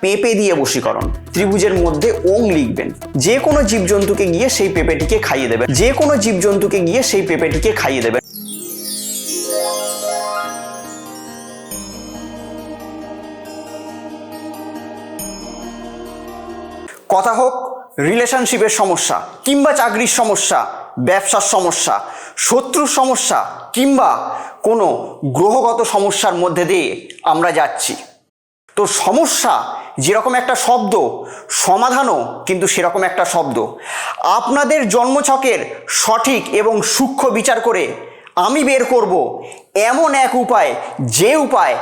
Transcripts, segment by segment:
পেঁপে দিয়ে বশীকরণ। ত্রিভুজের মধ্যে ওং লিখবেন, যে কোনো জীবজন্তুকে গিয়ে সেই পেঁপেটিকে খাইয়ে দেবেন, যে কোনো জীবজন্তুকে গিয়ে সেই পেঁপেটিকে খাইয়ে দেবেন। কথা হোক রিলেশনশিপের সমস্যা, কিংবা চাকরির সমস্যা, ব্যবসার সমস্যা, শত্রুর সমস্যা, কিংবা কোনো গ্রহগত সমস্যার মধ্যে দিয়ে আমরা যাচ্ছি। তো সমস্যা যেরকম একটা শব্দ, সমাধানও কিন্তু সেরকম একটা শব্দ। আপনাদের জন্মছকের সঠিক এবং সূক্ষ্ম বিচার করে আমি বের করব এমন এক উপায়, যে উপায়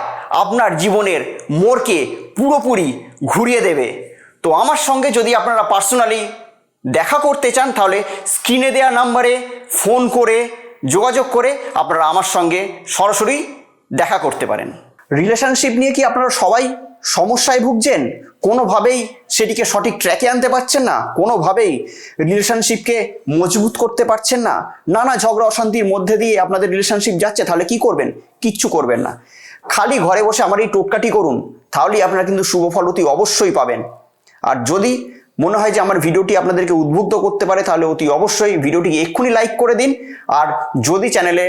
আপনার জীবনের মোড়কে পুরোপুরি ঘুরিয়ে দেবে। তো আমার সঙ্গে যদি আপনারা পার্সোনালি দেখা করতে চান, তাহলে স্ক্রিনে দেওয়া নাম্বারে ফোন করে যোগাযোগ করে আপনারা আমার সঙ্গে সরাসরি দেখা করতে পারেন। রিলেশনশিপ নিয়ে কি আপনারা সবাই সমস্যায় ভুগছেন? কোনোভাবেই সেটিকে সঠিক ট্র্যাকে আনতে পারছেন না, কোনোভাবেই রিলেশনশিপকে মজবুত করতে পারছেন না, নানা ঝগড়া অশান্তির মধ্যে দিয়ে আপনাদের রিলেশনশিপ যাচ্ছে, তাহলে কি করবেন? কিচ্ছু করবেন না, খালি ঘরে বসে আমার এই টোটকাটি করুন, তাহলেই আপনারা কিন্তু শুভ ফল অতি অবশ্যই পাবেন। আর যদি মনে হয় যে আমার ভিডিওটি আপনাদেরকে উদ্বুদ্ধ করতে পারে, তাহলে অতি অবশ্যই ভিডিওটিকে এক্ষুনি লাইক করে দিন। আর যদি চ্যানেলে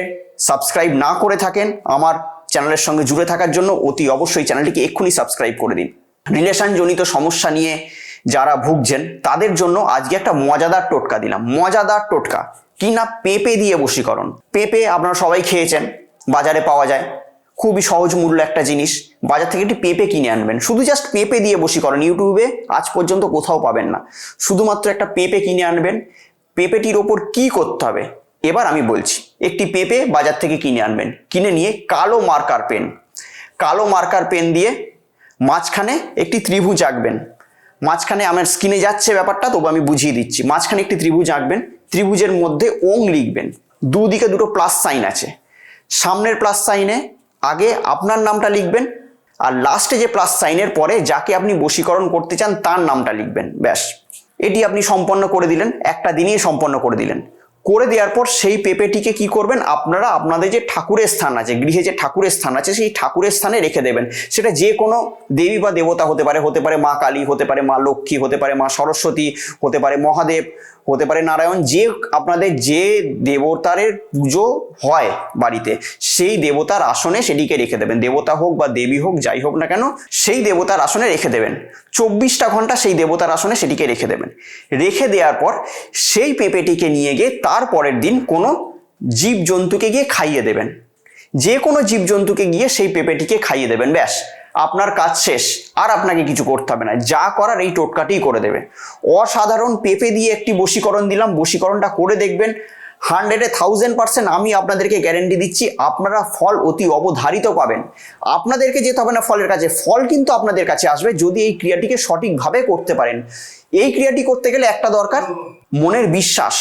সাবস্ক্রাইব না করে থাকেন, আমার চ্যানেলের সঙ্গে জুড়ে থাকার জন্য অতি অবশ্যই চ্যানেলটিকে এক্ষুনি সাবস্ক্রাইব করে দিন। রিলেশনজনিত সমস্যা নিয়ে যারা ভুগছেন তাদের জন্য আজকে একটা মজাদার টোটকা দিলাম। মজাদার টোটকা কি না, পেঁপে দিয়ে বশীকরণ। পেঁপে আপনারা সবাই খেয়েছেন, বাজারে পাওয়া যায়, খুবই সহজ মূল্য একটা জিনিস। বাজার থেকে একটি পেঁপে কিনে আনবেন, শুধু জাস্ট পেঁপে দিয়ে বশীকরণ। ইউটিউবে আজ পর্যন্ত কোথাও পাবেন না। শুধুমাত্র একটা পেঁপে কিনে আনবেন। পেঁপেটির ওপর কি করতে হবে এবার আমি বলছি। একটি পেঁপে বাজার থেকে কিনে আনবেন, কিনে নিয়ে কালো মার্কার পেন দিয়ে মাঝখানে একটি ত্রিভুজ আঁকবেন। মাঝখানে আমার স্ক্রিনে যাচ্ছে ব্যাপারটা, তবু আমি বুঝিয়ে দিচ্ছি। মাঝখানে একটি ত্রিভুজ আঁকবেন, ত্রিভুজের মধ্যে ওং লিখবেন। দুদিকে দুটো প্লাস সাইন আছে, সামনের প্লাস সাইনে আগে আপনার নামটা লিখবেন, আর লাস্টে যে প্লাস সাইনের পরে যাকে আপনি বশীকরণ করতে চান তার নামটা লিখবেন। ব্যাস, এটি আপনি সম্পন্ন করে দিলেন, একটা দিনেই সম্পন্ন করে দিলেন। করে দেওয়ার পর সেই পেঁপেটিকে কি করবেন, আপনারা আপনাদের যে ঠাকুরের স্থান আছে, গৃহে যে ঠাকুরের স্থান আছে, সেই ঠাকুরের স্থানে রেখে দেবেন। সেটা যে কোনো দেবী বা দেবতা হতে পারে, হতে পারে মা কালী, হতে পারে মা লক্ষ্মী, হতে পারে মা সরস্বতী, হতে পারে মহাদেব, হতে পারে নারায়ণ। যে আপনাদের যে দেবতার পুজো হয় বাড়িতে, সেই দেবতার আসনে সেটিকে রেখে দেবেন। দেবতা হোক বা দেবী হোক, যাই হোক না কেন, সেই দেবতার আসনে রেখে দেবেন। 24টা ঘন্টা সেই দেবতার আসনে সেটিকে রেখে দেবেন। রেখে দেওয়ার পর সেই পেঁপেটিকে নিয়ে গিয়ে তার পরের দিন কোনো জীবজন্তুকে গিয়ে খাইয়ে দেবেন। যে কোনো জীবজন্তুকে গিয়ে সেই পেঁপেটিকে খাইয়ে দেবেন। ব্যাস, আপনার কাজ শেষ। আর আপনাকে কিছু করতে হবে না, যা করার এই টোটকাটিই করে দেবে। অসাধারণ পেঁপে দিয়ে একটি বশীকরণ দিলাম। বশীকরণটা করে দেখবেন, 100% আমি আপনাদেরকে গ্যারেন্টি দিচ্ছি আপনারা ফল অতি অবধারিত পাবেন। আপনাদেরকে যেতে হবে না ফলের কাছে, ফল কিন্তু আপনাদের কাছে আসবে যদি এই ক্রিয়াটিকে সঠিকভাবে করতে পারেন। এই ক্রিয়াটি করতে গেলে একটা দরকার, মনের বিশ্বাস,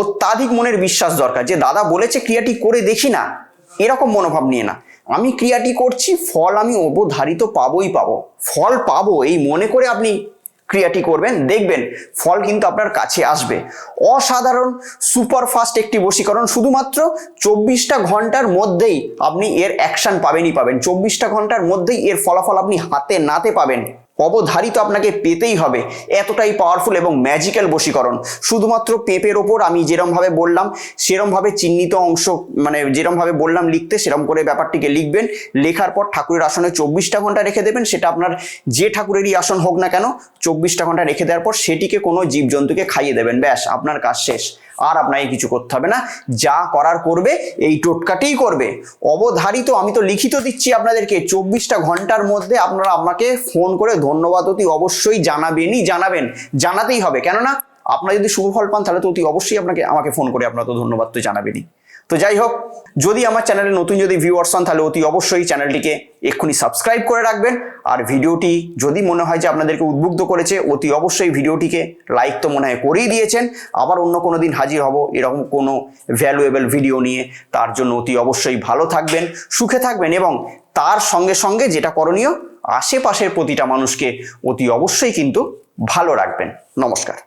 অত্যাধিক মনের বিশ্বাস দরকার। যে দাদা বলেছে ক্রিয়াটি করে দেখি না, এরকম মনোভাব নিয়ে না। আমি ক্রিয়াটি করছি, ফল আমি অবধারিত পাবোই পাবো, ফল পাবো, এই মনে করে আপনি ক্রিয়াটি করবেন, দেখবেন ফল কিন্তু আপনার কাছে আসবে। অসাধারণ সুপারফাস্ট একটি বশীকরণ। শুধুমাত্র 24টা ঘন্টার মধ্যেই আপনি এর অ্যাকশন পাবেনই পাবেন। 24টা ঘন্টার মধ্যেই এর ফলাফল আপনি হাতে নাতে পাবেন। অবধারিত আপনাকে পেতেই হবে। এতটাই পাওয়ারফুল এবং ম্যাজিক্যাল বশীকরণ। শুধুমাত্র পেঁপের ওপর আমি যেরমভাবে বললাম সেরমভাবে চিহ্নিত অংশ, মানে যেরমভাবে বললাম লিখতে, সেরম করে ব্যাপারটিকে লিখবেন। লেখার পর ঠাকুরের আসনে 24টা ঘন্টা রেখে দেবেন। সেটা আপনার যে ঠাকুরেরই আসন হোক না কেন, 24টা ঘন্টা রেখে দেওয়ার পর সেটিকে কোনো জীবজন্তুকে খাইয়ে দেবেন। ব্যাস, আপনার কাজ শেষ। আর আপনাকে কিছু করতে হবে না, যা করার করবে এই টোটকাটিই করবে। অবধারিত, আমি তো লিখিত দিচ্ছি আপনাদেরকে। 24টা ঘন্টার মধ্যে আপনারা আমাকে ফোন করে ধন্যবাদ অতি অবশ্যই জানাবেন, জানাতেই হবে। কেননা আপনারা যদি শুভ ফল পান, তাহলে তো অতি অবশ্যই আমাকে ফোন করে আপনারা তো ধন্যবাদ তো জানাবেনই। তো যাই হোক, যদি আমার চ্যানেলে নতুন যদি ভিউয়ার্স হন, তাহলে অতি অবশ্যই চ্যানেলটিকে এক্ষুনি সাবস্ক্রাইব করে রাখবেন। আর ভিডিওটি যদি মনে হয় যে আপনাদেরকে উদ্বুদ্ধ করেছে, অতি অবশ্যই ভিডিওটিকে লাইক তো মনে হয় করেই দিয়েছেন। আবার অন্য কোনো দিন হাজির হব এরকম কোনো ভ্যালুয়েবল ভিডিও নিয়ে। তার জন্য অতি অবশ্যই ভালো থাকবেন, সুখে থাকবেন, এবং তার সঙ্গে সঙ্গে যেটা করণীয়, আশেপাশের প্রতিটা মানুষকে অতি অবশ্যই কিন্তু ভালো রাখবেন। নমস্কার।